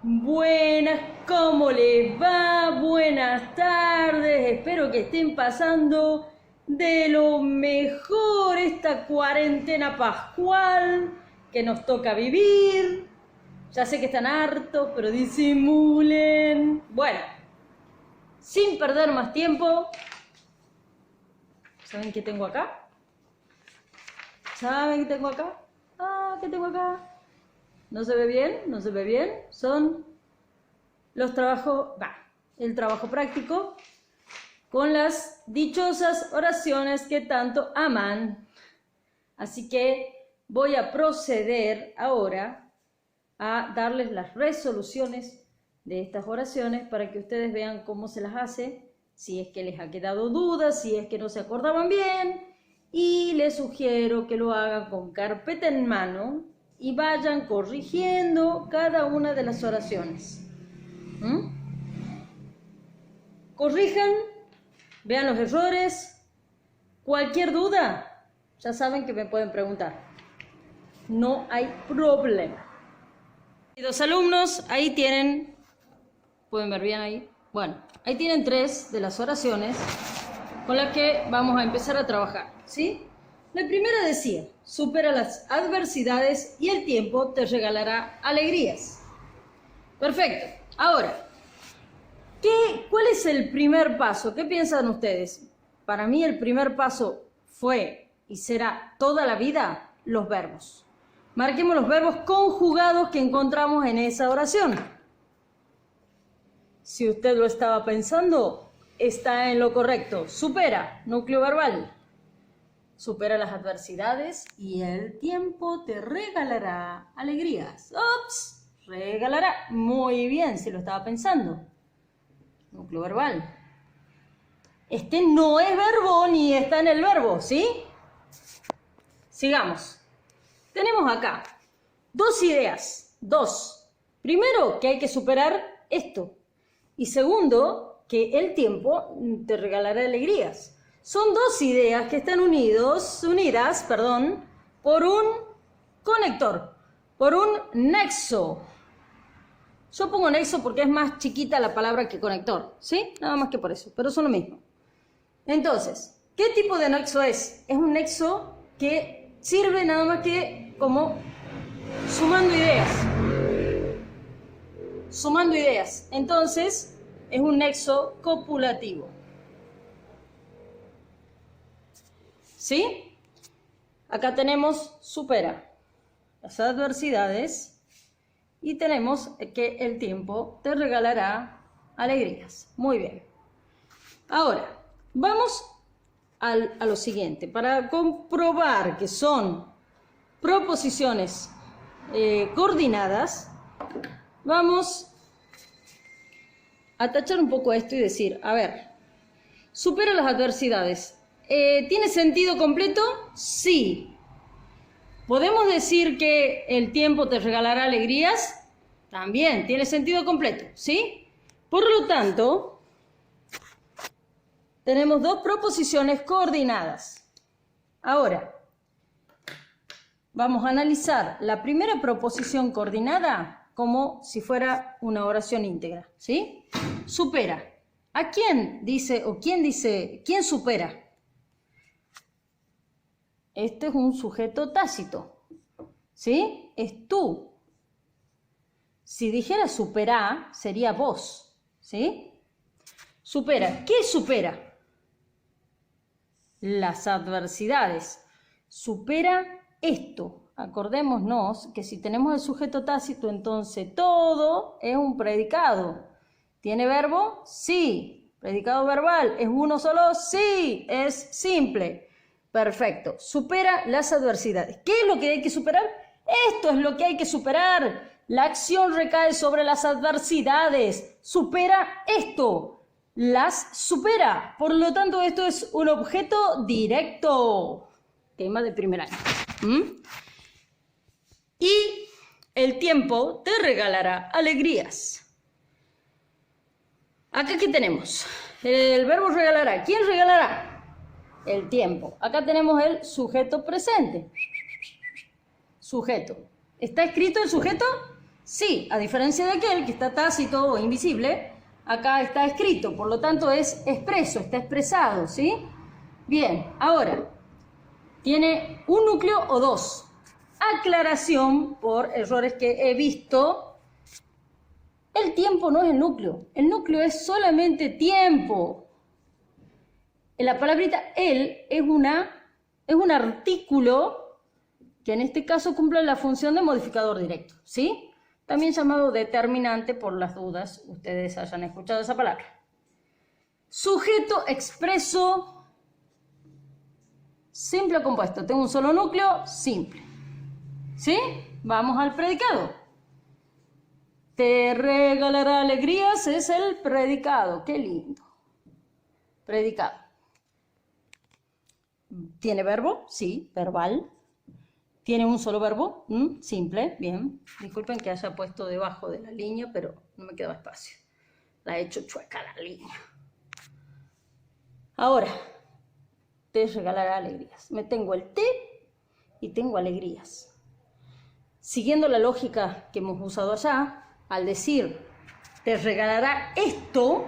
Buenas, ¿cómo les va? Buenas tardes, espero que estén pasando de lo mejor esta cuarentena pascual que nos toca vivir. Ya sé que están hartos, pero disimulen. Bueno, sin perder más tiempo, ¿saben qué tengo acá? ¿Saben qué tengo acá? ¿Qué tengo acá? ¿No se ve bien? ¿No se ve bien? Son los trabajos, el trabajo práctico con las dichosas oraciones que tanto aman. Así que voy a proceder ahora a darles las resoluciones de estas oraciones para que ustedes vean cómo se las hace, si es que les ha quedado dudas, si es que no se acordaban bien, y les sugiero que lo hagan con carpeta en mano y vayan corrigiendo cada una de las oraciones. Corrijan, vean los errores. Cualquier duda, ya saben que me pueden preguntar. No hay problema. Queridos alumnos, ahí tienen, ¿pueden ver bien ahí? Bueno, ahí tienen 3 de las oraciones con las que vamos a empezar a trabajar, ¿sí? La primera decía, supera las adversidades y el tiempo te regalará alegrías. Perfecto. Ahora, ¿cuál es el primer paso? ¿Qué piensan ustedes? Para mí el primer paso fue y será toda la vida los verbos. Marquemos los verbos conjugados que encontramos en esa oración. Si usted lo estaba pensando, está en lo correcto. Supera, núcleo verbal. Supera las adversidades y el tiempo te regalará alegrías. ¡Ups! Regalará. Muy bien, si lo estaba pensando. Núcleo verbal. Este no es verbo ni está en el verbo, ¿sí? Sigamos. Tenemos acá 2 ideas. 2. Primero, que hay que superar esto. Y segundo, que el tiempo te regalará alegrías. Son 2 ideas que están unidas, por un conector, por un nexo. Yo pongo nexo porque es más chiquita la palabra que conector, ¿sí? Nada más que por eso, pero son lo mismo. Entonces, ¿qué tipo de nexo es? Es un nexo que sirve nada más que como sumando ideas. Sumando ideas. Entonces, es un nexo copulativo. ¿Sí? Acá tenemos supera las adversidades y tenemos que el tiempo te regalará alegrías. Muy bien. Ahora, vamos a lo siguiente. Para comprobar que son proposiciones coordinadas, vamos a tachar un poco esto y decir, a ver, supera las adversidades. ¿Tiene sentido completo? Sí. ¿Podemos decir que el tiempo te regalará alegrías? También, tiene sentido completo, ¿sí? Por lo tanto, tenemos 2 proposiciones coordinadas. Ahora, vamos a analizar la primera proposición coordinada como si fuera una oración íntegra, ¿sí? Supera. ¿A quién dice o quién supera? Este es un sujeto tácito, ¿sí? Es tú. Si dijera supera, sería vos, ¿sí? Supera. ¿Qué supera? Las adversidades. Supera esto. Acordémonos que si tenemos el sujeto tácito, entonces todo es un predicado. ¿Tiene verbo? Sí. Predicado verbal. ¿Es uno solo? Sí. Es simple. Perfecto. Supera las adversidades. ¿Qué es lo que hay que superar? Esto es lo que hay que superar. La acción recae sobre las adversidades. Supera esto. Las supera. Por lo tanto, esto es un objeto directo. Tema de primer año. Y el tiempo te regalará alegrías. Acá, ¿qué tenemos? El verbo regalará. ¿Quién regalará? El tiempo. Acá tenemos el sujeto presente. Sujeto. ¿Está escrito el sujeto? Sí, a diferencia de aquel que está tácito o invisible, acá está escrito, por lo tanto es expreso, está expresado, ¿sí? Bien, ahora, ¿tiene un núcleo o dos? Aclaración por errores que he visto. El tiempo no es el núcleo es solamente tiempo. La palabrita el es un artículo que en este caso cumple la función de modificador directo, ¿sí? También llamado determinante por las dudas, ustedes hayan escuchado esa palabra. Sujeto expreso, simple o compuesto. Tengo un solo núcleo, simple. ¿Sí? Vamos al predicado. Te regalará alegrías es el predicado. Qué lindo. Predicado. ¿Tiene verbo? Sí, verbal. ¿Tiene un solo verbo? Simple, bien. Disculpen que haya puesto debajo de la línea, pero no me quedaba espacio. La he hecho chueca la línea. Ahora, te regalará alegrías. Me tengo el te y tengo alegrías. Siguiendo la lógica que hemos usado allá, al decir te regalará esto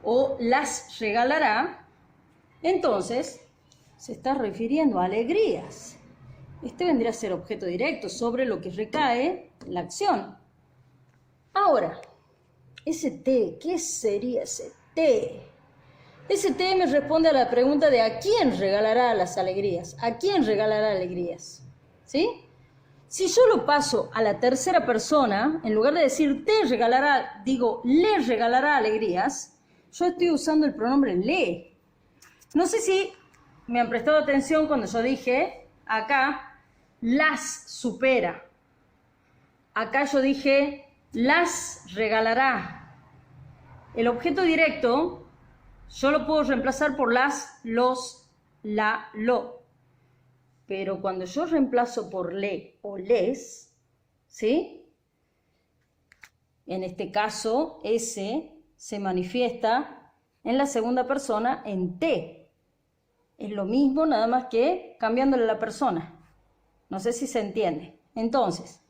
o las regalará, entonces se está refiriendo a alegrías. Este vendría a ser objeto directo sobre lo que recae la acción. Ahora, ese te, ¿qué sería ese te? Ese te me responde a la pregunta de ¿a quién regalará las alegrías? ¿A quién regalará alegrías? ¿Sí? Si yo lo paso a la tercera persona, en lugar de decir te regalará, digo le regalará alegrías, yo estoy usando el pronombre le. No sé si me han prestado atención cuando yo dije acá las supera. Acá yo dije las regalará. El objeto directo yo lo puedo reemplazar por las, los, la, lo. Pero cuando yo reemplazo por le o les, ¿sí? En este caso, ese se manifiesta en la segunda persona en te. Es lo mismo, nada más que cambiándole la persona. No sé si se entiende. Entonces,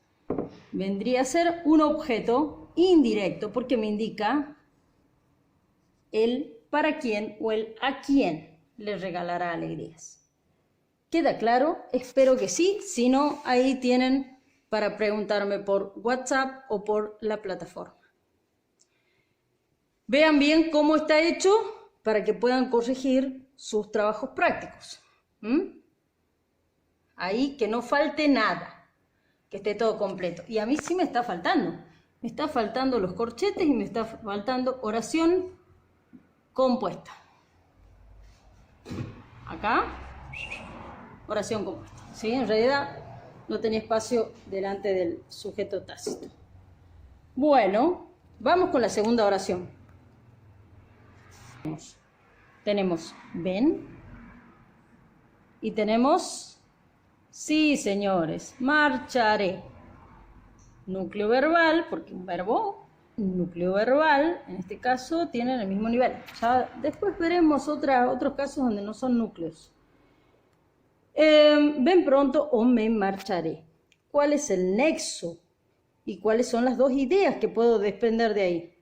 vendría a ser un objeto indirecto porque me indica el para quién o el a quién le regalará alegrías. ¿Queda claro? Espero que sí. Si no, ahí tienen para preguntarme por WhatsApp o por la plataforma. Vean bien cómo está hecho para que puedan corregir sus trabajos prácticos. Ahí que no falte nada, que esté todo completo. Y a mí sí me está faltando. Me está faltando los corchetes y me está faltando oración compuesta. Acá. Oración compuesta, ¿sí? En realidad no tenía espacio delante del sujeto tácito. Bueno, vamos con la segunda oración. Tenemos ven y tenemos, sí señores, marcharé. Núcleo verbal, porque un verbo, núcleo verbal, en este caso tienen el mismo nivel. Ya después veremos otros casos donde no son núcleos. Ven pronto o me marcharé. ¿Cuál es el nexo? ¿Y cuáles son las dos ideas que puedo desprender de ahí?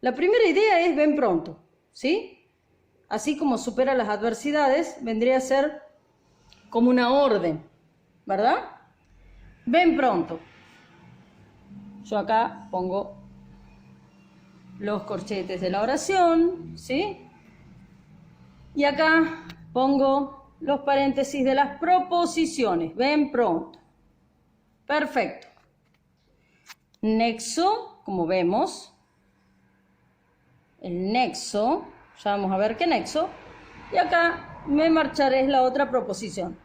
La primera idea es ven pronto, ¿sí? Así como supera las adversidades, vendría a ser como una orden, ¿verdad? Ven pronto. Yo acá pongo los corchetes de la oración, ¿sí? Y acá pongo los paréntesis de las proposiciones. Ven pronto. Perfecto. Nexo, como vemos. El nexo. Ya vamos a ver qué nexo. Y acá me marcharé es la otra proposición.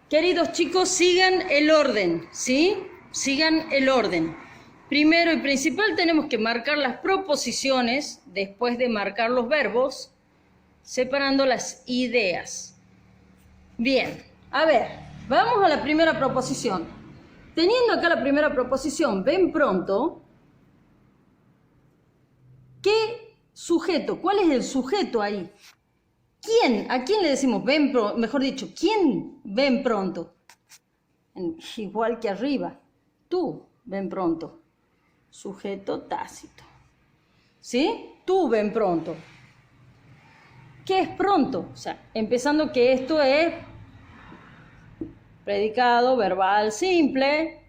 Queridos chicos, sigan el orden, ¿sí? Sigan el orden. Primero y principal tenemos que marcar las proposiciones después de marcar los verbos, separando las ideas. Bien, a ver, vamos a la primera proposición. Teniendo acá la primera proposición, ven pronto, ¿qué sujeto? ¿Cuál es el sujeto ahí? ¿Quién? ¿A quién le decimos ven pronto? Mejor dicho, ¿quién ven pronto? Igual que arriba, tú. ven pronto. Sujeto tácito. ¿Sí? Tú ven pronto. ¿Qué es pronto? O sea, empezando que esto es predicado verbal simple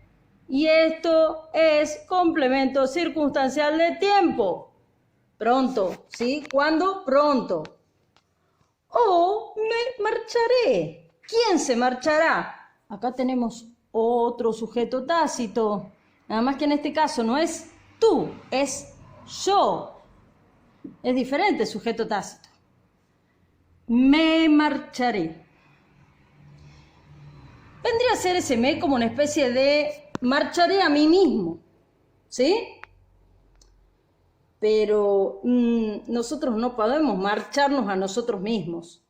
y esto es complemento circunstancial de tiempo. Pronto, ¿sí? ¿Cuándo? Pronto. O me marcharé. ¿Quién se marchará? Acá tenemos otro sujeto tácito. Nada más que en este caso no es tú, es yo. Es diferente el sujeto tácito. Me marcharé. Vendría a ser ese me como una especie de marcharé a mí mismo. ¿Sí? Pero nosotros no podemos marcharnos a nosotros mismos.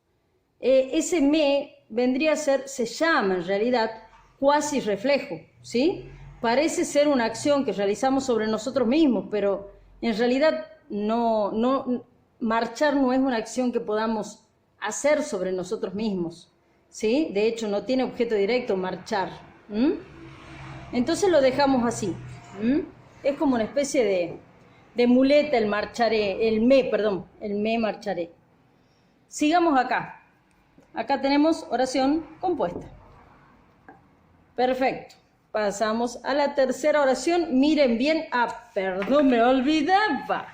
Ese me vendría a ser, se llama en realidad cuasi reflejo, ¿sí? Parece ser una acción que realizamos sobre nosotros mismos, pero en realidad marchar no es una acción que podamos hacer sobre nosotros mismos, ¿sí? De hecho, no tiene objeto directo marchar. Entonces lo dejamos así. Es como una especie de muleta el marcharé, el me marcharé. Sigamos acá. Acá tenemos oración compuesta. Perfecto. Pasamos a la tercera oración. Miren bien. Perdón, me olvidaba.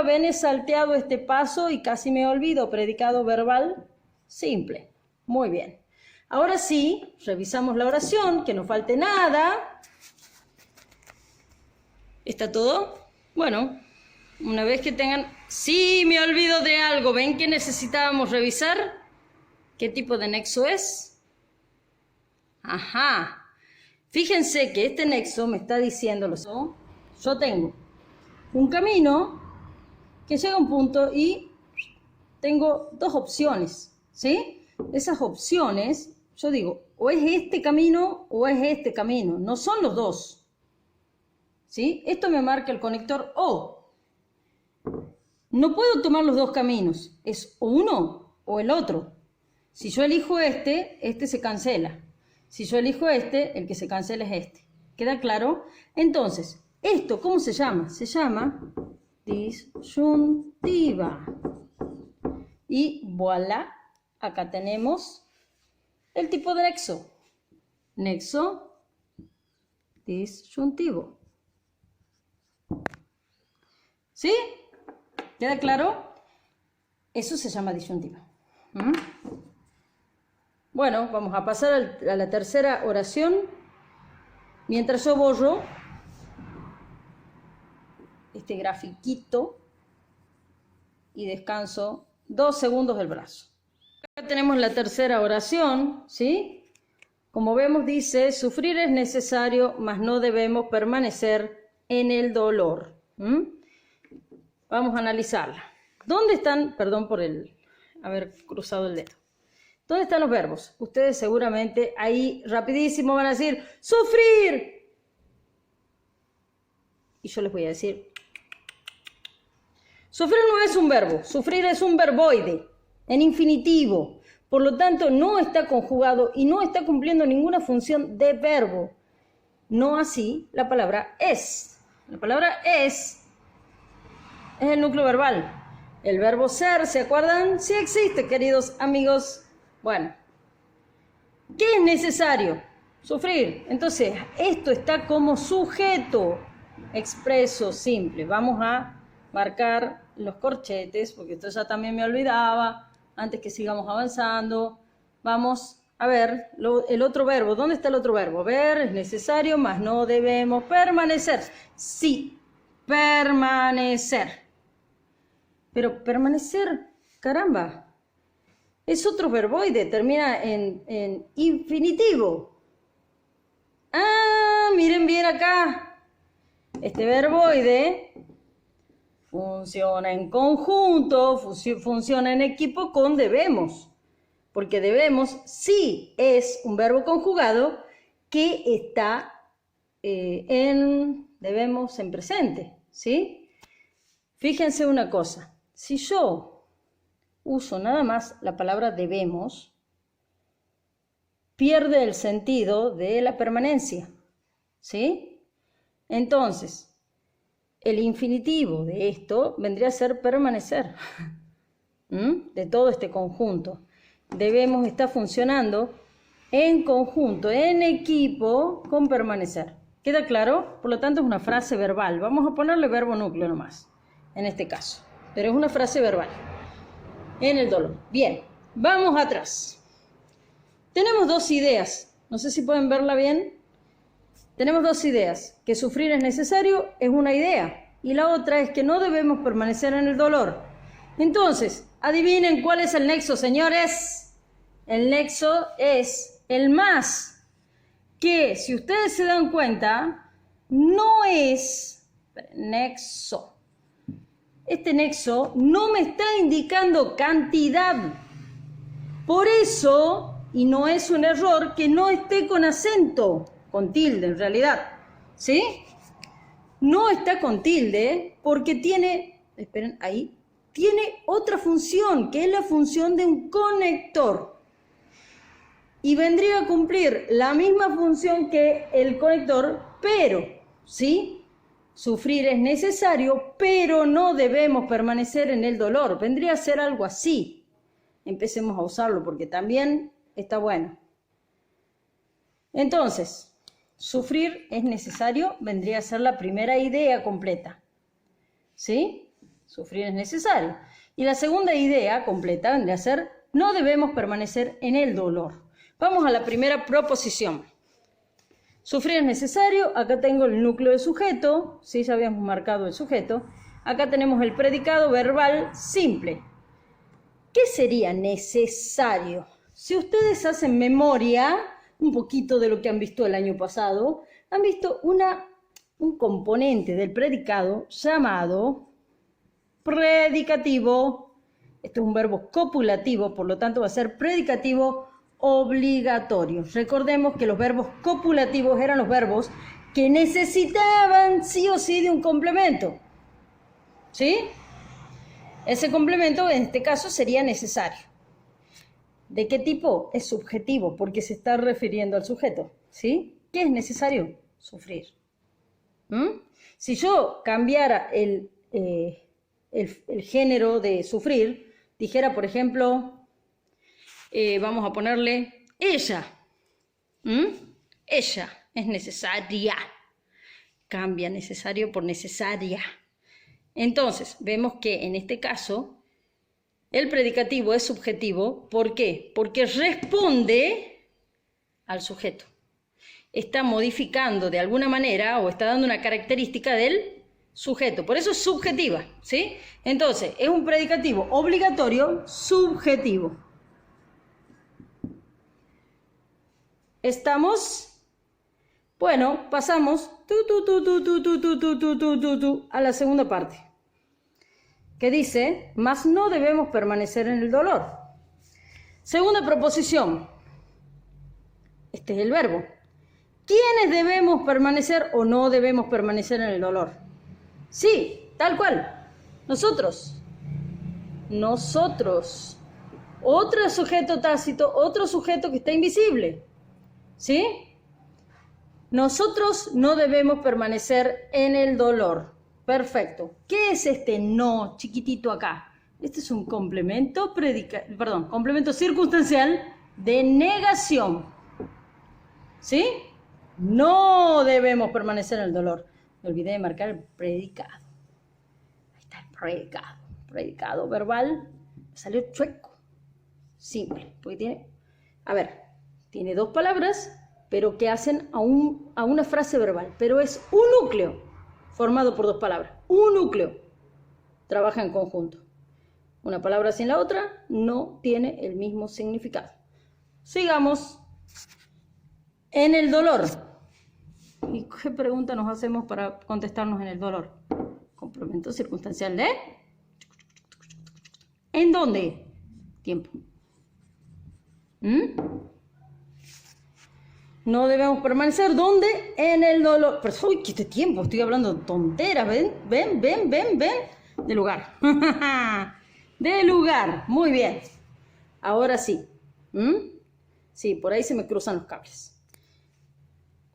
Ven, he salteado este paso y casi me olvido. Predicado verbal simple. Muy bien. Ahora sí, revisamos la oración, que no falte nada. ¿Está todo? Bueno, una vez que tengan... Sí, me olvido de algo. ¿Ven que necesitábamos revisar? ¿Qué tipo de nexo es? Ajá. Fíjense que este nexo me está diciendo... Yo tengo un camino que llega a un punto y tengo dos opciones, ¿sí? Esas opciones, yo digo, o es este camino o es este camino. No son los dos. ¿Sí? Esto me marca el conector O. No puedo tomar los dos caminos. Es o uno o el otro. Si yo elijo este se cancela. Si yo elijo el que se cancela es este. ¿Queda claro? Entonces, ¿esto cómo se llama? Se llama disyuntiva. Y voilà, acá tenemos el tipo de nexo. Nexo disyuntivo. ¿Sí? ¿Queda claro? Eso se llama disyuntiva. Bueno, vamos a pasar a la tercera oración. Mientras yo borro este grafiquito y descanso 2 segundos del brazo. Acá tenemos la tercera oración, ¿sí? Como vemos dice, sufrir es necesario, mas no debemos permanecer en el dolor. Vamos a analizarla. ¿Dónde están? Perdón por haber cruzado el dedo. ¿Dónde están los verbos? Ustedes seguramente ahí rapidísimo van a decir ¡sufrir! Y yo les voy a decir, sufrir no es un verbo, sufrir es un verboide, en infinitivo. Por lo tanto, no está conjugado y no está cumpliendo ninguna función de verbo. No así la palabra es. La palabra es el núcleo verbal. El verbo ser, ¿se acuerdan? Sí existe, queridos amigos. Bueno, ¿qué es necesario? Sufrir. Entonces, esto está como sujeto expreso simple. Vamos a marcar los corchetes, porque esto ya también me olvidaba, antes que sigamos avanzando. Vamos a ver el otro verbo. ¿Dónde está el otro verbo? Ver, es necesario, mas no debemos permanecer. Sí, permanecer. Pero permanecer, caramba, es otro verboide, termina en infinitivo. Ah, miren bien acá. Este verboide funciona en conjunto, funciona en equipo con debemos. Porque debemos sí es un verbo conjugado que está debemos en presente, ¿sí? Fíjense una cosa. Si yo uso nada más la palabra debemos, pierde el sentido de la permanencia. ¿Sí? Entonces, el infinitivo de esto vendría a ser permanecer. De todo este conjunto. Debemos estar funcionando en conjunto, en equipo, con permanecer. ¿Queda claro? Por lo tanto, es una frase verbal. Vamos a ponerle verbo núcleo nomás, en este caso. Pero es una frase verbal. En el dolor. Bien, vamos atrás. Tenemos dos ideas. No sé si pueden verla bien. Tenemos dos ideas. Que sufrir es necesario es una idea. Y la otra es que no debemos permanecer en el dolor. Entonces, adivinen cuál es el nexo, señores. El nexo es el más, que si ustedes se dan cuenta, no es nexo. Este nexo no me está indicando cantidad. Por eso, y no es un error, que no esté con acento, con tilde en realidad. ¿Sí? No está con tilde porque tiene, esperen, ahí, tiene otra función, que es la función de un conector. Y vendría a cumplir la misma función que el conector, pero, ¿sí? Sufrir es necesario, pero no debemos permanecer en el dolor. Vendría a ser algo así. Empecemos a usarlo porque también está bueno. Entonces, sufrir es necesario, vendría a ser la primera idea completa. ¿Sí? Sufrir es necesario. Y la segunda idea completa vendría a ser, no debemos permanecer en el dolor. Vamos a la primera proposición. Sufrir es necesario, acá tengo el núcleo de sujeto, ¿sí? Ya habíamos marcado el sujeto. Acá tenemos el predicado verbal simple. ¿Qué sería necesario? Si ustedes hacen memoria, un poquito de lo que han visto el año pasado, han visto un componente del predicado llamado predicativo. Este es un verbo copulativo, por lo tanto va a ser predicativo obligatorio. Recordemos que los verbos copulativos eran los verbos que necesitaban sí o sí de un complemento. ¿Sí? Ese complemento en este caso sería necesario. ¿De qué tipo? Es subjetivo, porque se está refiriendo al sujeto. ¿Sí? ¿Qué es necesario? Sufrir. Si yo cambiara el género de sufrir, dijera, por ejemplo, vamos a ponerle ella. Ella es necesaria. Cambia necesario por necesaria. Entonces, vemos que en este caso el predicativo es subjetivo. ¿Por qué? Porque responde al sujeto. Está modificando de alguna manera o está dando una característica del sujeto. Por eso es subjetiva, ¿sí? Entonces, es un predicativo obligatorio subjetivo. ¿Estamos? Bueno, pasamos a la segunda parte, que dice, mas no debemos permanecer en el dolor. Segunda proposición. Este es el verbo. ¿Quiénes debemos permanecer o no debemos permanecer en el dolor? Sí, tal cual. Nosotros. Nosotros. Otro sujeto tácito, otro sujeto que está invisible. ¿Sí? Nosotros no debemos permanecer en el dolor. Perfecto. ¿Qué es este no chiquitito acá? Este es un complemento complemento circunstancial de negación. ¿Sí? No debemos permanecer en el dolor. Me olvidé de marcar el predicado. Ahí está el predicado. Predicado verbal. Salió chueco. Simple. Porque tiene dos palabras, pero que hacen a una frase verbal. Pero es un núcleo formado por dos palabras. Un núcleo. Trabaja en conjunto. Una palabra sin la otra no tiene el mismo significado. Sigamos. En el dolor. ¿Y qué pregunta nos hacemos para contestarnos en el dolor? Complemento circunstancial de... ¿En dónde? Tiempo. No debemos permanecer, ¿dónde? En el dolor. Pero, uy, ¿qué tiempo? Estoy hablando tonteras, ven. De lugar. De lugar. Muy bien. Ahora sí. Sí, por ahí se me cruzan los cables.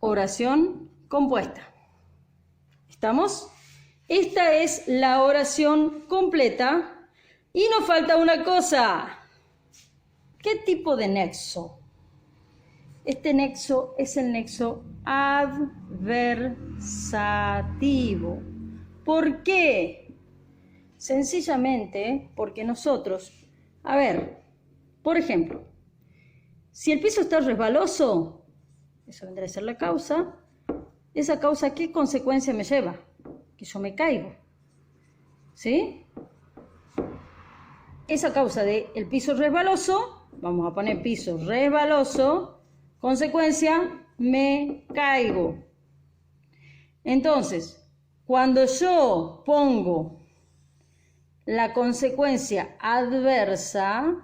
Oración compuesta. ¿Estamos? Esta es la oración completa y nos falta una cosa. ¿Qué tipo de nexo? Este nexo es el nexo adversativo. ¿Por qué? Sencillamente porque nosotros, a ver, por ejemplo, si el piso está resbaloso, eso vendría a ser la causa. ¿Esa causa qué consecuencia me lleva? Que yo me caigo. ¿Sí? Esa causa del piso resbaloso, vamos a poner piso resbaloso, consecuencia, me caigo. Entonces, cuando yo pongo la consecuencia adversa,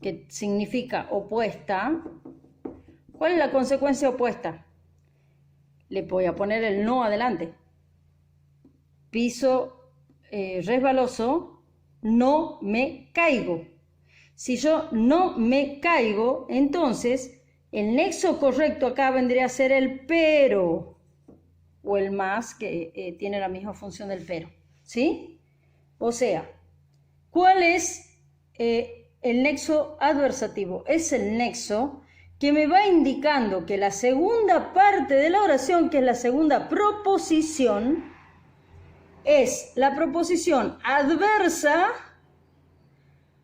que significa opuesta, ¿cuál es la consecuencia opuesta? Le voy a poner el no adelante. Piso resbaloso, no me caigo. Si yo no me caigo, entonces el nexo correcto acá vendría a ser el pero o el más, que tiene la misma función del pero. ¿Sí? O sea, ¿cuál es el nexo adversativo? Es el nexo que me va indicando que la segunda parte de la oración, que es la segunda proposición, es la proposición adversa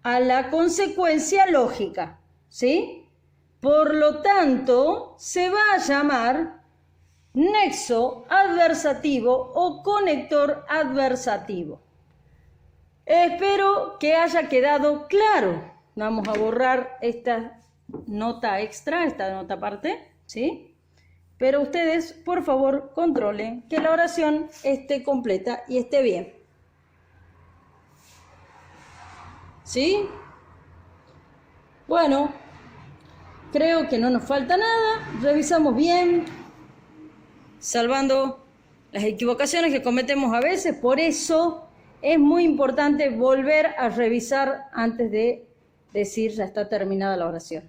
a la consecuencia lógica, ¿sí? Por lo tanto, se va a llamar nexo adversativo o conector adversativo. Espero que haya quedado claro. Vamos a borrar esta nota extra, esta nota aparte, ¿sí? Pero ustedes, por favor, controlen que la oración esté completa y esté bien. ¿Sí? Bueno, creo que no nos falta nada. Revisamos bien, salvando las equivocaciones que cometemos a veces. Por eso es muy importante volver a revisar antes de decir ya está terminada la oración.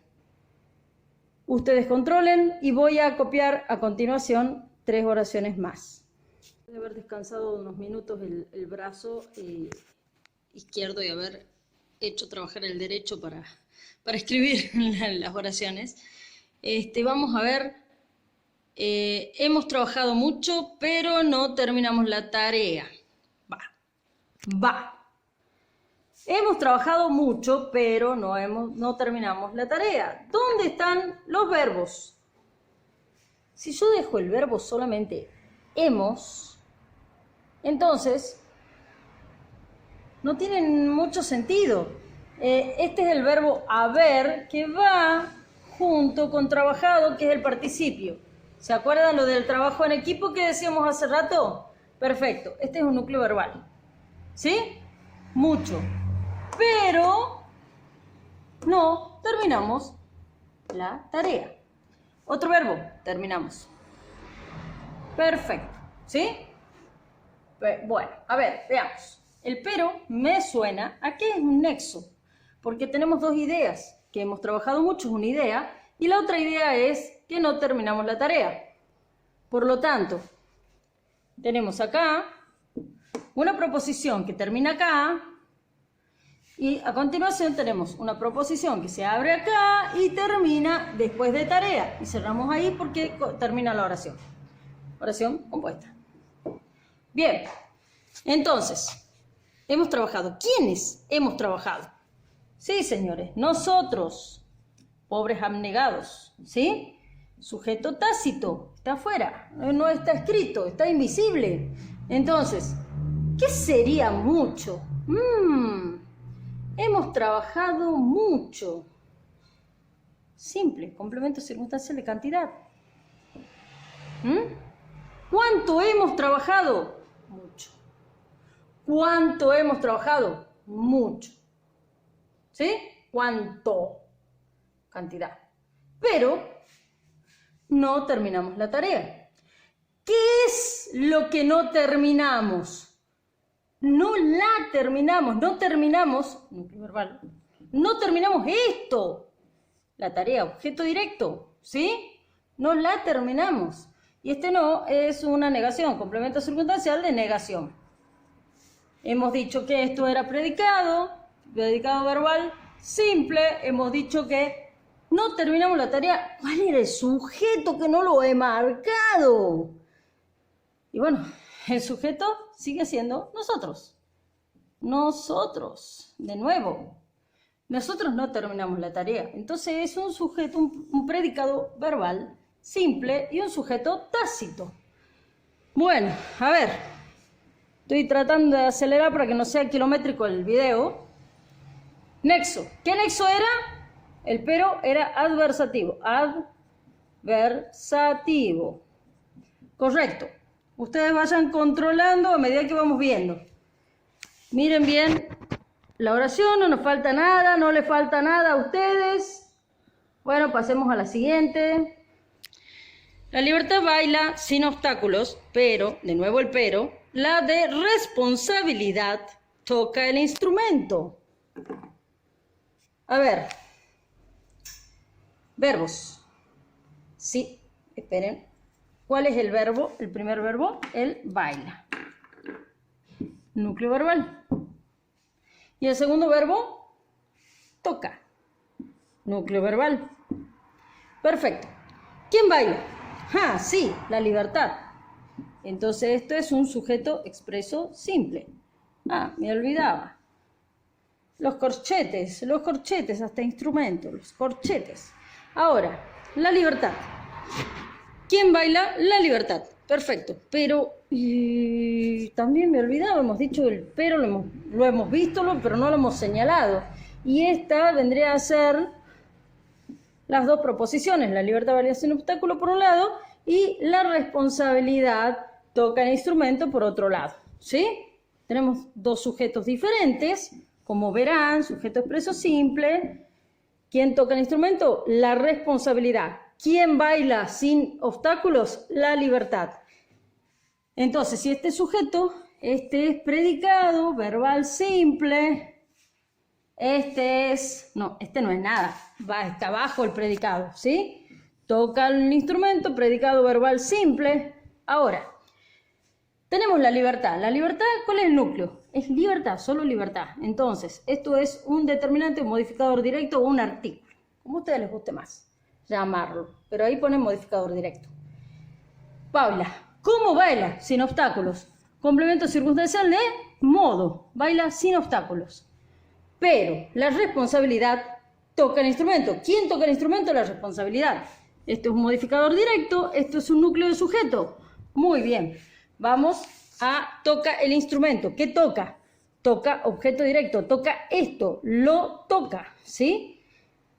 Ustedes controlen y voy a copiar a continuación 3 oraciones más. Después de haber descansado unos minutos el brazo izquierdo y haber hecho trabajar el derecho para escribir las oraciones, vamos a ver, hemos trabajado mucho, pero no terminamos la tarea. Va. Hemos trabajado mucho, pero no terminamos la tarea. ¿Dónde están los verbos? Si yo dejo el verbo solamente hemos, entonces no tiene mucho sentido. Este es el verbo haber, que va junto con trabajado, que es el participio. ¿Se acuerdan lo del trabajo en equipo que decíamos hace rato? Perfecto, este es un núcleo verbal. ¿Sí? Mucho. Pero no terminamos la tarea. Otro verbo, terminamos. Perfecto. ¿Sí? Bueno, a ver, veamos. El pero me suena a que es un nexo, porque tenemos 2 ideas, que hemos trabajado mucho, es una idea, y la otra idea es que no terminamos la tarea. Por lo tanto, tenemos acá una proposición que termina acá, y a continuación tenemos una proposición que se abre acá y termina después de tarea. Y cerramos ahí porque termina la oración. Oración compuesta. Bien, entonces, hemos trabajado. ¿Quiénes hemos trabajado? Sí, señores, nosotros, pobres abnegados, ¿sí? Sujeto tácito, está afuera, no está escrito, está invisible. Entonces, ¿qué sería mucho? Hemos trabajado mucho. Simple, complemento circunstancial de cantidad. ¿Cuánto hemos trabajado? Mucho. ¿Cuánto hemos trabajado? Mucho. ¿Sí? ¿Cuánto? Cantidad. Pero no terminamos la tarea. ¿Qué es lo que no terminamos? No la terminamos, no terminamos, núcleo verbal, no terminamos esto. La tarea, objeto directo, ¿sí? no la terminamos. Y este no es una negación, complemento circunstancial de negación. Hemos dicho que esto era predicado verbal simple, hemos dicho que no terminamos la tarea. ¿Cuál era el sujeto que no lo he marcado? Y bueno, el sujeto sigue siendo nosotros. Nosotros, de nuevo. Nosotros no terminamos la tarea. Entonces es un sujeto, un predicado verbal simple y un sujeto tácito. Bueno, a ver. Estoy tratando de acelerar para que no sea kilométrico el video. Nexo. ¿Qué nexo era? El pero era adversativo. Adversativo. Correcto. Ustedes vayan controlando a medida que vamos viendo. Miren bien la oración, no nos falta nada, no le falta nada a ustedes. Bueno, pasemos a la siguiente. La libertad baila sin obstáculos, pero, de nuevo el pero, la de responsabilidad toca el instrumento. A ver. Verbos. Sí, esperen. ¿Cuál es el verbo? El primer verbo, el baila. Núcleo verbal. Y el segundo verbo, toca. Núcleo verbal. Perfecto. ¿Quién baila? Ah, sí, la libertad. Entonces esto es un sujeto expreso simple. Ah, me olvidaba. Los corchetes, hasta instrumentos, los corchetes. Ahora, la libertad. ¿Quién baila? La libertad. Perfecto. Pero también me olvidaba, hemos dicho el pero, lo hemos visto, pero no lo hemos señalado. Y esta vendría a ser las dos proposiciones. La libertad baila sin obstáculo por un lado y la responsabilidad toca el instrumento por otro lado. ¿Sí? Tenemos dos sujetos diferentes. Como verán, sujeto expreso simple. ¿Quién toca el instrumento? La responsabilidad. ¿Quién baila sin obstáculos? La libertad. Entonces, si este sujeto, este es predicado, verbal simple, este no es nada, está abajo el predicado, ¿sí? Toca el instrumento, predicado verbal simple. Ahora, tenemos la libertad. La libertad, ¿cuál es el núcleo? Es libertad, solo libertad. Entonces, esto es un determinante, un modificador directo o un artículo, como a ustedes les guste más llamarlo, pero ahí ponen modificador directo. Paula, ¿cómo baila? Sin obstáculos. Complemento circunstancial de modo, baila sin obstáculos. Pero la responsabilidad toca el instrumento. ¿Quién toca el instrumento? La responsabilidad. Esto es un modificador directo, esto es un núcleo de sujeto. Muy bien, vamos a toca el instrumento. ¿Qué toca? Toca objeto directo, toca esto, lo toca, ¿sí?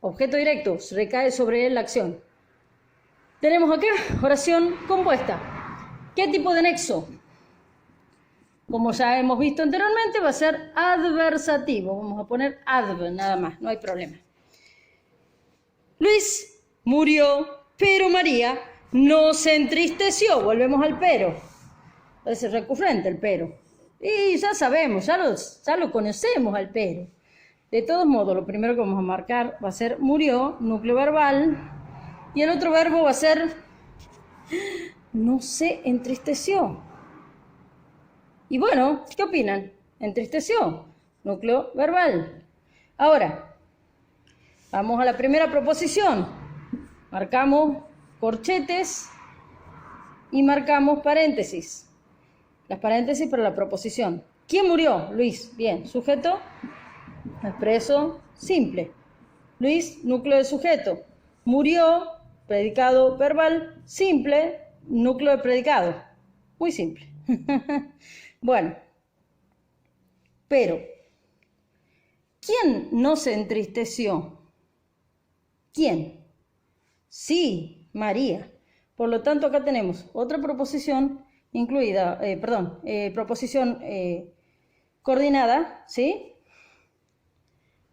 Objeto directo, recae sobre él la acción. Tenemos acá oración compuesta. ¿Qué tipo de nexo? Como ya hemos visto anteriormente, va a ser adversativo. Vamos a poner adver, nada más, no hay problema. Luis murió, pero María no se entristeció. Volvemos al pero. Es recurrente el pero. Y ya sabemos, ya lo conocemos al pero. De todos modos, lo primero que vamos a marcar va a ser murió, núcleo verbal, y el otro verbo va a ser no se entristeció. Y bueno, ¿qué opinan? Entristeció, núcleo verbal. Ahora, vamos a la primera proposición. Marcamos corchetes y marcamos paréntesis. Las paréntesis para la proposición. ¿Quién murió? Luis. Bien, sujeto expreso simple. Luis, núcleo de sujeto. Murió, predicado verbal simple, núcleo de predicado. Muy simple. Bueno, pero ¿quién no se entristeció? ¿Quién? Sí, María. Por lo tanto, acá tenemos otra proposición incluida, proposición coordinada, ¿sí?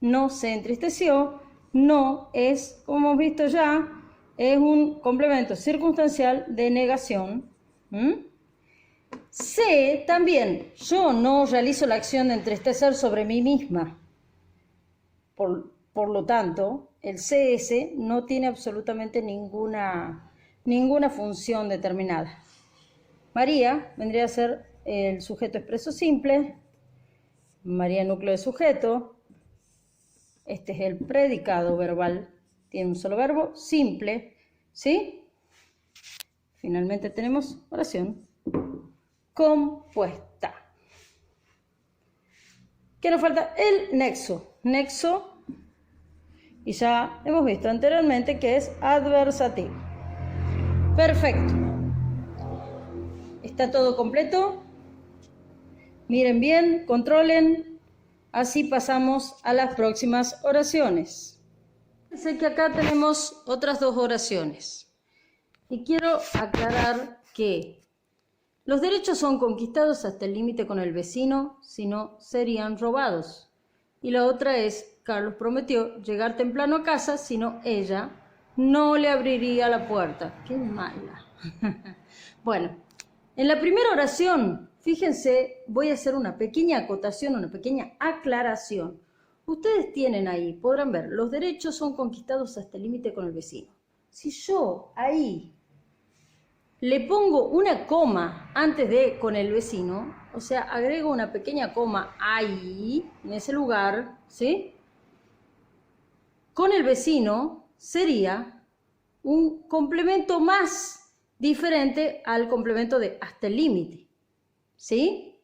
No se entristeció, no es, como hemos visto ya, es un complemento circunstancial de negación. C, también, yo no realizo la acción de entristecer sobre mí misma. Por lo tanto, el CS no tiene absolutamente ninguna ninguna función determinada. María vendría a ser el sujeto expreso simple, María núcleo de sujeto, este es el predicado verbal, tiene un solo verbo, simple, ¿sí? Finalmente tenemos oración compuesta. ¿Qué nos falta? El nexo. Nexo, y ya hemos visto anteriormente que es adversativo. Perfecto. ¿Está todo completo? Miren bien, controlen. Así pasamos a las próximas oraciones. Sé que acá tenemos otras dos oraciones. Y quiero aclarar que los derechos son conquistados hasta el límite con el vecino, si no serían robados. Y la otra es, Carlos prometió llegar temprano a casa, si no ella no le abriría la puerta. ¡Qué mala! Bueno, en la primera oración, fíjense, voy a hacer una pequeña acotación, una pequeña aclaración. Ustedes tienen ahí, podrán ver, los derechos son conquistados hasta el límite con el vecino. Si yo ahí le pongo una coma antes de con el vecino, o sea, agrego una pequeña coma ahí, en ese lugar, ¿sí? Con el vecino sería un complemento más diferente al complemento de hasta el límite, ¿sí?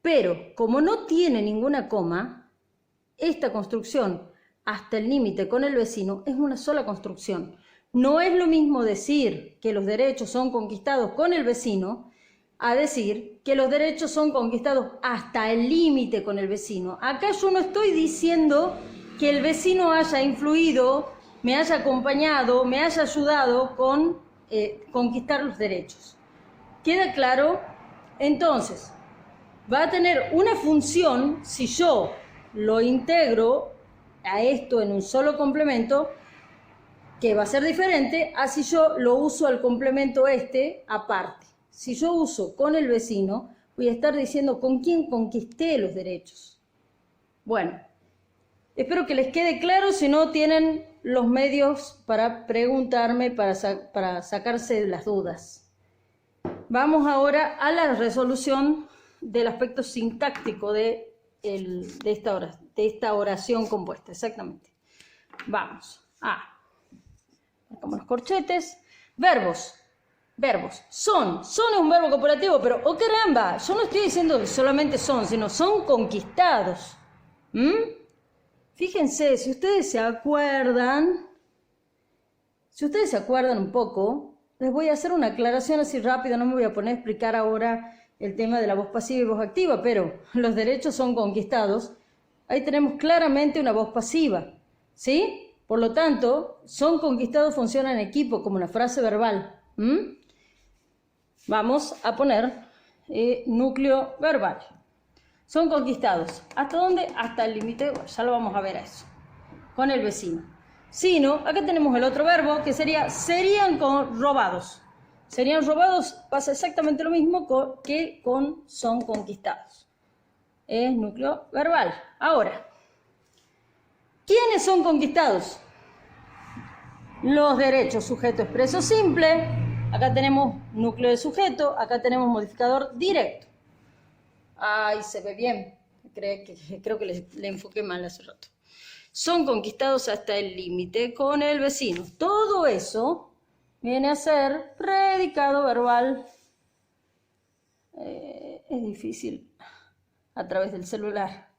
Pero como no tiene ninguna coma, esta construcción hasta el límite con el vecino es una sola construcción. No es lo mismo decir que los derechos son conquistados con el vecino a decir que los derechos son conquistados hasta el límite con el vecino. Acá yo no estoy diciendo que el vecino haya influido, me haya acompañado, me haya ayudado con conquistar los derechos. ¿Queda claro? Entonces, va a tener una función si yo lo integro a esto en un solo complemento, que va a ser diferente a si yo lo uso al complemento este aparte. Si yo uso con el vecino, voy a estar diciendo con quién conquisté los derechos. Bueno, espero que les quede claro, si no tienen los medios para preguntarme, para sacarse las dudas. Vamos ahora a la resolución del aspecto sintáctico de esta oración compuesta, exactamente. Vamos a... Como los corchetes. Verbos. Son es un verbo cooperativo, pero ¡oh caramba! Yo no estoy diciendo que solamente son, sino son conquistados. Fíjense, si ustedes se acuerdan un poco, les voy a hacer una aclaración así rápido, no me voy a poner a explicar ahora el tema de la voz pasiva y voz activa, pero los derechos son conquistados. Ahí tenemos claramente una voz pasiva, ¿sí? Por lo tanto, son conquistados funciona en equipo como una frase verbal. Vamos a poner núcleo verbal. Son conquistados. ¿Hasta dónde? Hasta el límite, ya lo vamos a ver a eso. Con el vecino. Si no, acá tenemos el otro verbo que serían robados. Serían robados, pasa exactamente lo mismo que con son conquistados. Es núcleo verbal. Ahora, ¿quiénes son conquistados? Los derechos, sujeto expreso simple. Acá tenemos núcleo de sujeto, acá tenemos modificador directo. Ay, se ve bien. Creo que le enfoqué mal hace rato. Son conquistados hasta el límite con el vecino. Todo eso viene a ser predicado verbal. Es difícil a través del celular.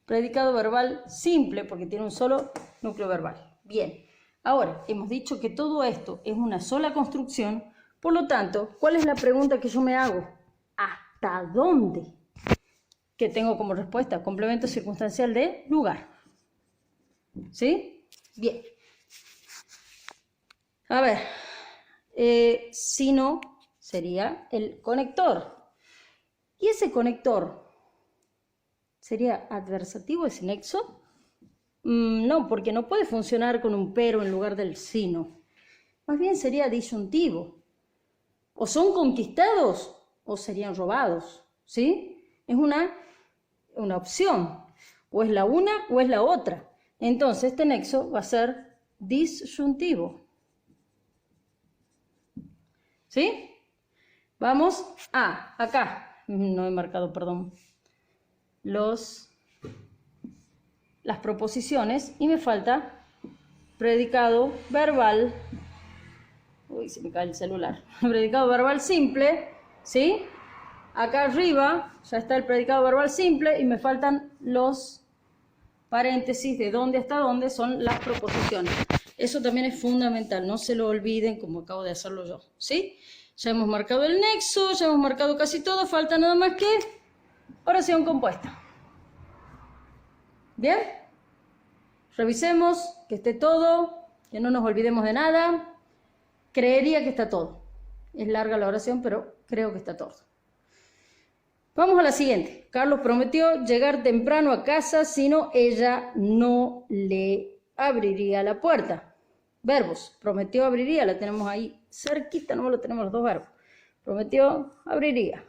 Predicado verbal simple porque tiene un solo núcleo verbal. Bien, ahora hemos dicho que todo esto es una sola construcción, por lo tanto, ¿cuál es la pregunta que yo me hago? ¿Hasta dónde? Que tengo como respuesta complemento circunstancial de lugar. ¿Sí? Bien. A ver, si no, sería el conector. ¿Y ese conector sería adversativo ese nexo? No, porque no puede funcionar con un pero en lugar del sino. Más bien sería disyuntivo. O son conquistados o serían robados. ¿Sí? Es una opción. O es la una o es la otra. Entonces este nexo va a ser disyuntivo. ¿Sí? Vamos a acá. No he marcado, perdón. Las proposiciones y me falta predicado verbal. Uy, se me cae el celular. Predicado verbal simple, ¿sí? Acá arriba ya está el predicado verbal simple y me faltan los paréntesis de dónde hasta dónde son las proposiciones. Eso también es fundamental, no se lo olviden como acabo de hacerlo yo, ¿sí? Ya hemos marcado el nexo, ya hemos marcado casi todo, falta nada más que oración compuesta. ¿Bien? Revisemos que esté todo, que no nos olvidemos de nada. Creería que está todo. Es larga la oración, pero creo que está todo. Vamos a la siguiente. Carlos prometió llegar temprano a casa, si no, ella no le abriría la puerta. Verbos. Prometió, abriría. La tenemos ahí cerquita, no lo tenemos los dos verbos. Prometió, abriría.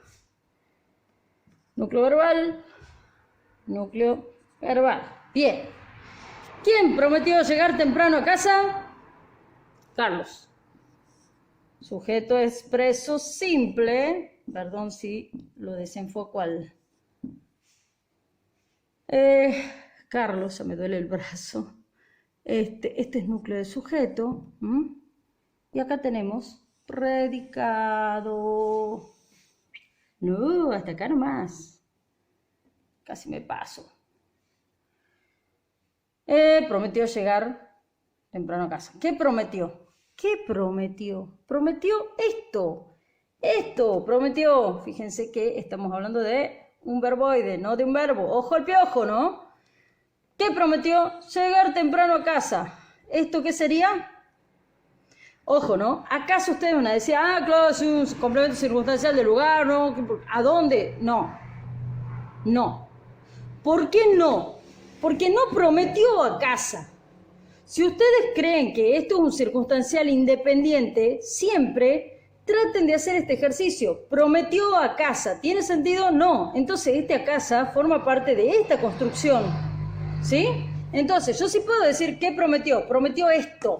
Núcleo verbal. Núcleo verbal. Bien. ¿Quién prometió llegar temprano a casa? Carlos. Sujeto expreso simple. Perdón si lo desenfoco al... Carlos, ya me duele el brazo. Este es núcleo de sujeto. Y acá tenemos predicado. No, hasta acá nomás. Casi me paso. Prometió llegar temprano a casa. ¿Qué prometió? ¿Qué prometió? Prometió esto. Esto prometió. Fíjense que estamos hablando de un verboide, no de un verbo. Ojo al piojo, ¿no? ¿Qué prometió? Llegar temprano a casa. ¿Esto qué sería? Ojo, ¿no? ¿Acaso ustedes van a decir, claro, es un complemento circunstancial del lugar, ¿no? ¿A dónde? No. No. ¿Por qué no? Porque no prometió a casa. Si ustedes creen que esto es un circunstancial independiente, siempre traten de hacer este ejercicio. Prometió a casa. ¿Tiene sentido? No. Entonces, este a casa forma parte de esta construcción. ¿Sí? Entonces, yo sí puedo decir ¿qué prometió? Prometió esto.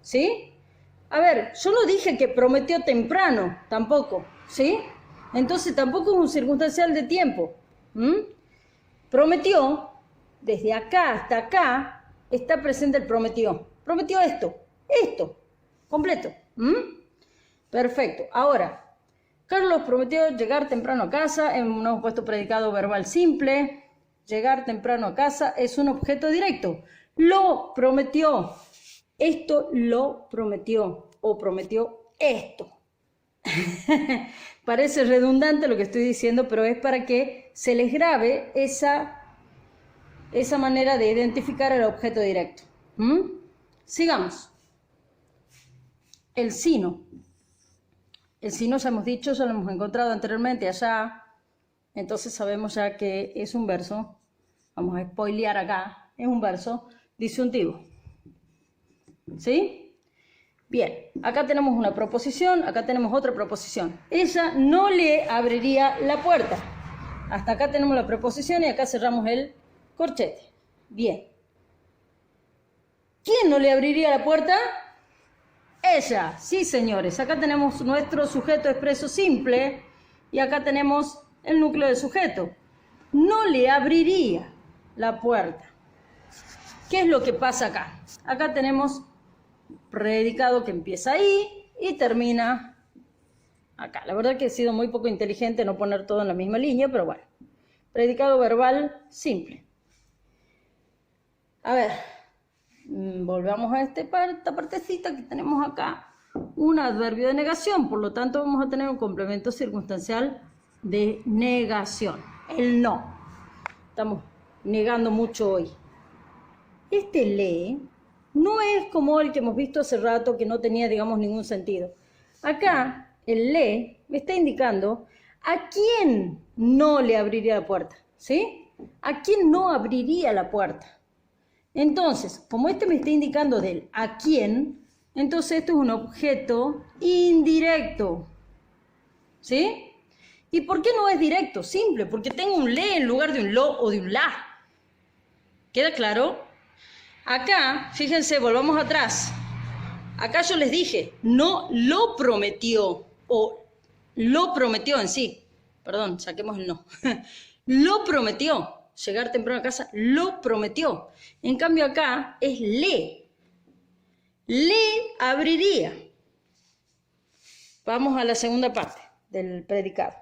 ¿Sí? A ver, yo no dije que prometió temprano, tampoco. ¿Sí? Entonces, tampoco es un circunstancial de tiempo. Prometió, desde acá hasta acá, está presente el prometió. Prometió esto. Esto. Completo. Perfecto. Ahora, Carlos prometió llegar temprano a casa. Hemos puesto predicado verbal simple. Llegar temprano a casa es un objeto directo. Lo prometió. Esto lo prometió. O prometió esto. Parece redundante lo que estoy diciendo, pero es para que se les grabe esa manera de identificar el objeto directo. Sigamos. El sino. El sino ya hemos dicho, ya lo hemos encontrado anteriormente allá. Entonces sabemos ya que es un verso. Vamos a spoilear acá. Es un verso disyuntivo. ¿Sí? Bien, acá tenemos una proposición, acá tenemos otra proposición. Ella no le abriría la puerta. Hasta acá tenemos la preposición y acá cerramos el corchete. Bien. ¿Quién no le abriría la puerta? Ella. Sí, señores. Acá tenemos nuestro sujeto expreso simple y acá tenemos el núcleo de sujeto. No le abriría la puerta. ¿Qué es lo que pasa acá? Acá tenemos predicado que empieza ahí y termina acá. La verdad que he sido muy poco inteligente no poner todo en la misma línea, pero bueno. Predicado verbal simple. A ver, volvamos a esta partecita que tenemos acá. Un adverbio de negación, por lo tanto vamos a tener un complemento circunstancial de negación. El no. Estamos negando mucho hoy. Este le no es como el que hemos visto hace rato que no tenía, digamos, ningún sentido. Acá, el le me está indicando a quién no le abriría la puerta, ¿sí? ¿A quién no abriría la puerta? Entonces, como este me está indicando del a quién, entonces esto es un objeto indirecto, ¿sí? ¿Y por qué no es directo? Simple, porque tengo un le en lugar de un lo o de un la. ¿Queda claro? Acá, fíjense, volvamos atrás. acá yo les dije, no lo prometió, o lo prometió en sí. Perdón, saquemos el no. Lo prometió. Llegar temprano a casa, lo prometió. En cambio acá es le. Le abriría. Vamos a la segunda parte del predicado.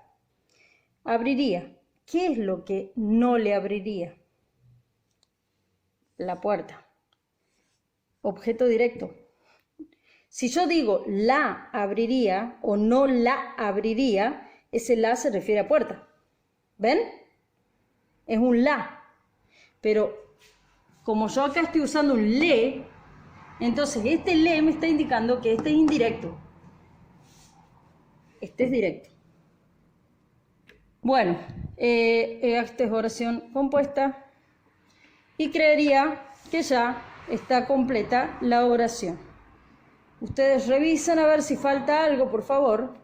Abriría. ¿Qué es lo que no le abriría? La puerta. Objeto directo. Si yo digo la abriría o no la abriría, ese la se refiere a puerta. ¿Ven? Es un la. Pero como yo acá estoy usando un le, entonces este le me está indicando que este es indirecto. Este es directo. Bueno, esta es oración compuesta y creería que ya está completa la oración. Ustedes revisan a ver si falta algo, por favor.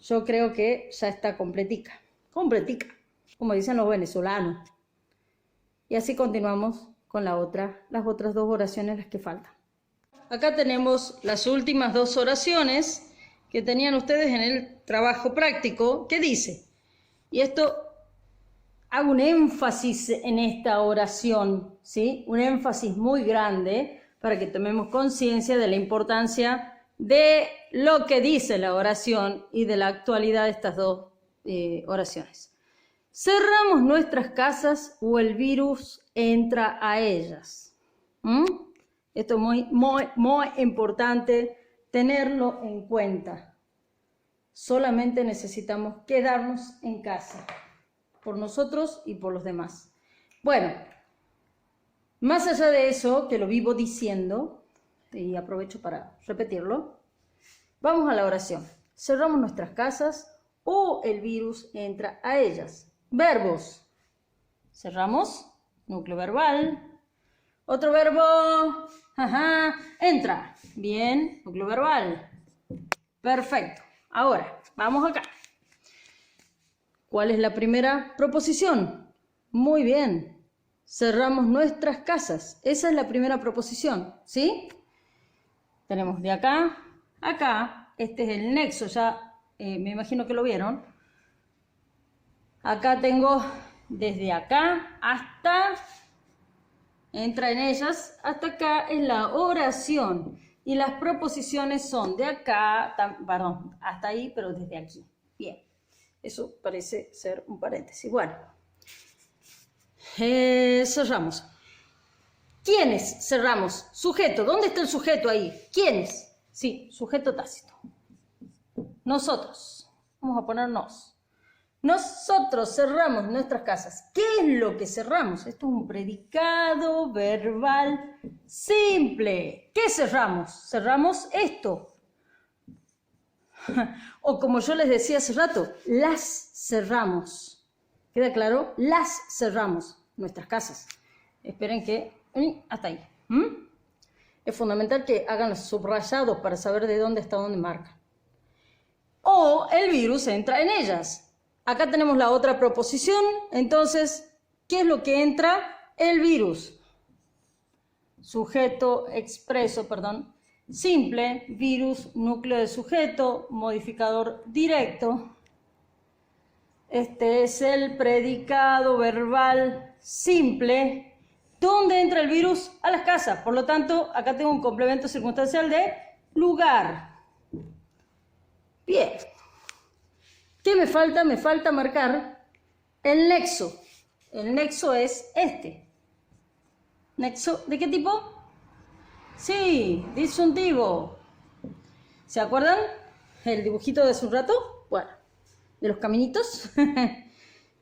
Yo creo que ya está completica. Completica, como dicen los venezolanos. Y así continuamos con las otras dos oraciones, las que faltan. Acá tenemos las últimas dos oraciones que tenían ustedes en el trabajo práctico, que dice, y esto hago un énfasis en esta oración, ¿sí? Un énfasis muy grande para que tomemos conciencia de la importancia de lo que dice la oración y de la actualidad de estas dos oraciones. Cerramos nuestras casas o el virus entra a ellas. Esto es muy importante tenerlo en cuenta. Solamente necesitamos quedarnos en casa, por nosotros y por los demás. Bueno, más allá de eso, que lo vivo diciendo, y aprovecho para repetirlo, vamos a la oración. Cerramos nuestras casas o el virus entra a ellas. Verbos. Cerramos, núcleo verbal. Otro verbo, entra. Bien, núcleo verbal. Perfecto. Ahora, vamos acá. ¿Cuál es la primera proposición? Muy bien. Cerramos nuestras casas. Esa es la primera proposición, ¿sí? Tenemos de acá a acá. Este es el nexo, ya me imagino que lo vieron. Acá tengo desde acá hasta, entra en ellas, hasta acá es la oración. Y las proposiciones son de acá, perdón, hasta ahí, pero desde aquí. Bien, eso parece ser un paréntesis. Bueno, cerramos. ¿Quiénes cerramos? Sujeto, ¿dónde está el sujeto ahí? ¿Quiénes? Sí, sujeto tácito. Nosotros, vamos a ponernos. Nosotros cerramos nuestras casas. ¿Qué es lo que cerramos? Esto es un predicado verbal simple. ¿Qué cerramos? Cerramos esto. O como yo les decía hace rato, las cerramos. ¿Queda claro? Las cerramos, nuestras casas. Esperen que... hasta ahí. Es fundamental que hagan los subrayados para saber de dónde está dónde marca. O el virus entra en ellas. Acá tenemos la otra proposición, entonces, ¿qué es lo que entra? El virus. Sujeto expreso, simple, virus, núcleo de sujeto, modificador directo. Este es el predicado verbal simple. ¿Dónde entra el virus? A las casas. Por lo tanto, acá tengo un complemento circunstancial de lugar. Bien. ¿Qué me falta? Me falta marcar el nexo. El nexo es este. ¿Nexo de qué tipo? Sí, disyuntivo. ¿Se acuerdan? El dibujito de hace un rato. Bueno, de los caminitos.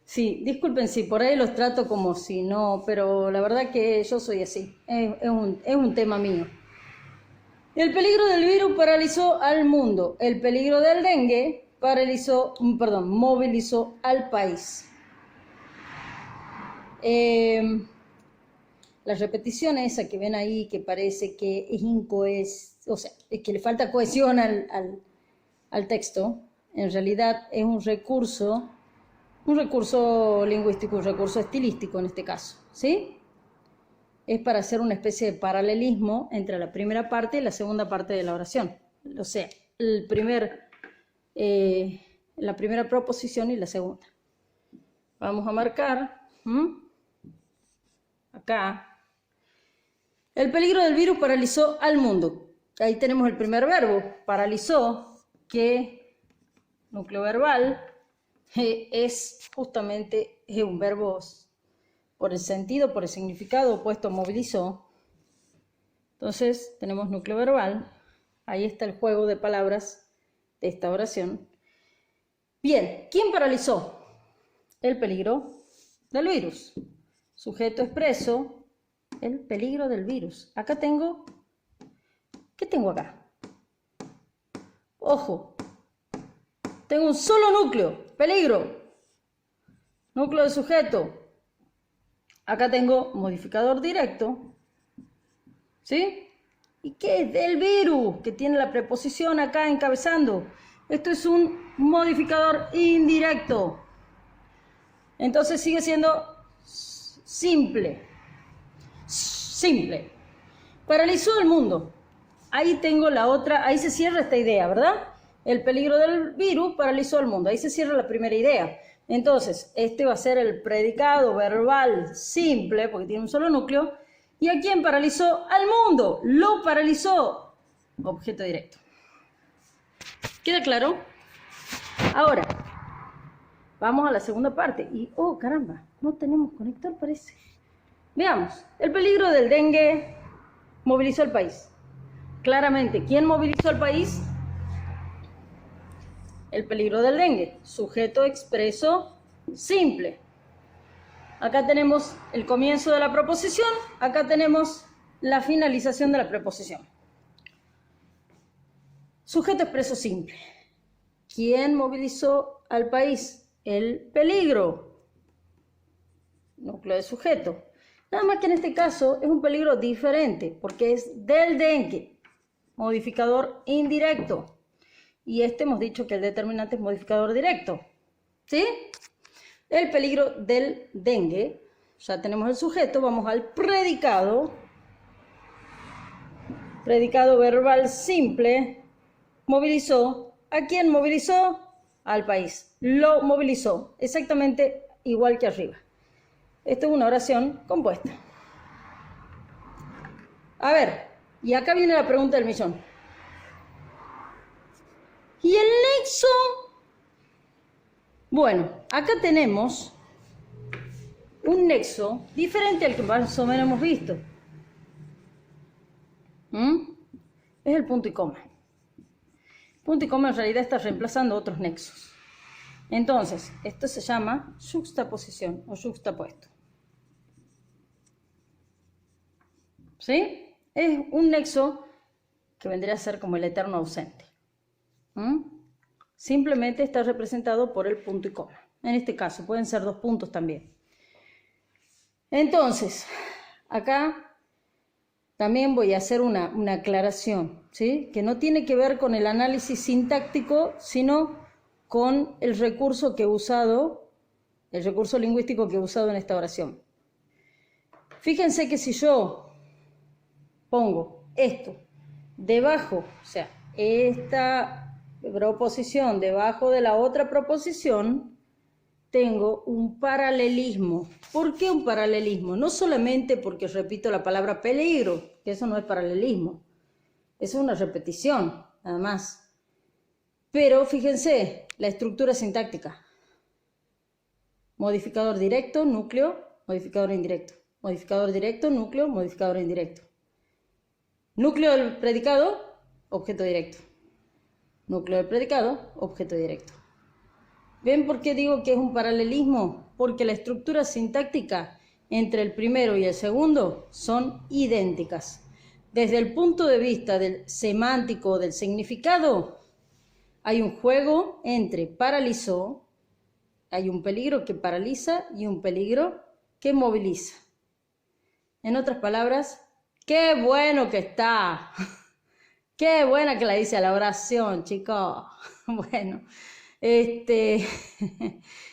Sí, disculpen si por ahí los trato como si no, pero la verdad que yo soy así. Es un tema mío. El peligro del virus paralizó al mundo. El peligro del dengue movilizó al país. La repetición esa que ven ahí, que parece que es o sea, es que le falta cohesión al texto, en realidad es un recurso lingüístico, un recurso estilístico en este caso, ¿sí? es para hacer una especie de paralelismo entre la primera parte y la segunda parte de la oración. O sea, la primera proposición y la segunda. Vamos a marcar acá. El peligro del virus paralizó al mundo. Ahí tenemos el primer verbo, paralizó, que núcleo verbal es justamente un verbo por el sentido, por el significado opuesto, movilizó. Entonces tenemos núcleo verbal. Ahí está el juego de palabras de esta oración. Bien, ¿quién paralizó? El peligro del virus. Sujeto expreso, el peligro del virus. Acá tengo, ¿qué tengo acá? Ojo, tengo un solo núcleo, peligro. Núcleo de sujeto. Acá tengo modificador directo. ¿Sí? ¿Y qué es? Del virus, que tiene la preposición acá encabezando. Esto es un modificador indirecto. Entonces sigue siendo simple. Simple. Paralizó el mundo. Ahí tengo la otra, ahí se cierra esta idea, ¿verdad? El peligro del virus paralizó el mundo. Ahí se cierra la primera idea. Entonces, este va a ser el predicado verbal simple, porque tiene un solo núcleo. ¿Y a quién paralizó? Al mundo. Lo paralizó. Objeto directo. ¿Queda claro? Ahora, vamos a la segunda parte. Y, oh, caramba, no tenemos conector, parece. Veamos. El peligro del dengue movilizó al país. Claramente, ¿quién movilizó al país? El peligro del dengue. Sujeto expreso simple. Acá tenemos el comienzo de la proposición, acá tenemos la finalización de la preposición. Sujeto expreso simple. ¿Quién movilizó al país? El peligro. Núcleo de sujeto. Nada más que en este caso es un peligro diferente, porque es del dengue. Modificador indirecto. Y hemos dicho que el determinante es modificador directo. ¿Sí? El peligro del dengue. Ya tenemos el sujeto, vamos al predicado. Predicado verbal simple. Movilizó. ¿A quién movilizó? Al país. Lo movilizó. Exactamente igual que arriba. Esto es una oración compuesta. A ver, y acá viene la pregunta del millón. ¿Y el nexo? Bueno, acá tenemos un nexo diferente al que más o menos hemos visto. Es el punto y coma. Punto y coma en realidad está reemplazando otros nexos. Entonces, esto se llama yuxtaposición o yuxtapuesto. ¿Sí? Es un nexo que vendría a ser como el eterno ausente. Simplemente está representado por el punto y coma. En este caso, pueden ser dos puntos también. Entonces, acá también voy a hacer una aclaración, ¿sí? Que no tiene que ver con el análisis sintáctico, sino con el recurso que he usado, el recurso lingüístico que he usado en esta oración. Fíjense que si yo pongo esto debajo, o sea, esta proposición debajo de la otra proposición, tengo un paralelismo. ¿Por qué un paralelismo? No solamente porque repito la palabra peligro, que eso no es paralelismo, eso es una repetición, nada más. Pero fíjense, la estructura sintáctica. Modificador directo, núcleo, modificador indirecto. Modificador directo, núcleo, modificador indirecto. Núcleo del predicado, objeto directo. Núcleo del predicado, objeto directo. ¿Ven por qué digo que es un paralelismo? Porque la estructura sintáctica entre el primero y el segundo son idénticas. Desde el punto de vista del semántico, del significado, hay un juego entre paralizó, hay un peligro que paraliza y un peligro que moviliza. En otras palabras, ¡qué bueno que está! ¡Qué buena que la dice la oración, chicos! Bueno,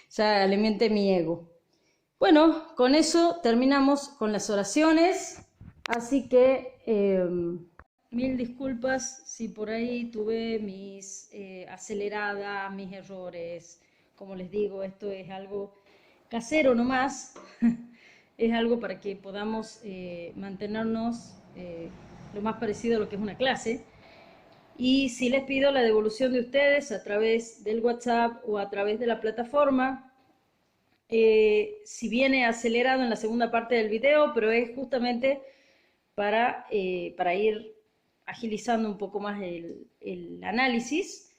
ya alimente mi ego. Bueno, con eso terminamos con las oraciones, así que mil disculpas si por ahí tuve mis aceleradas, mis errores. Como les digo, esto es algo casero nomás, es algo para que podamos mantenernos lo más parecido a lo que es una clase. Y si les pido la devolución de ustedes a través del WhatsApp o a través de la plataforma, si viene acelerado en la segunda parte del video, pero es justamente para ir agilizando un poco más el análisis.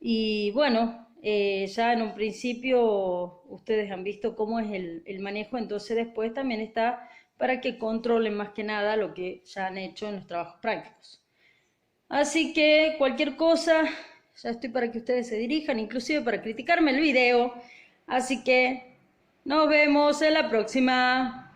Y bueno, ya en un principio ustedes han visto cómo es el manejo, entonces después también está para que controlen más que nada lo que ya han hecho en los trabajos prácticos. Así que cualquier cosa, ya estoy para que ustedes se dirijan, inclusive para criticarme el video. Así que nos vemos en la próxima.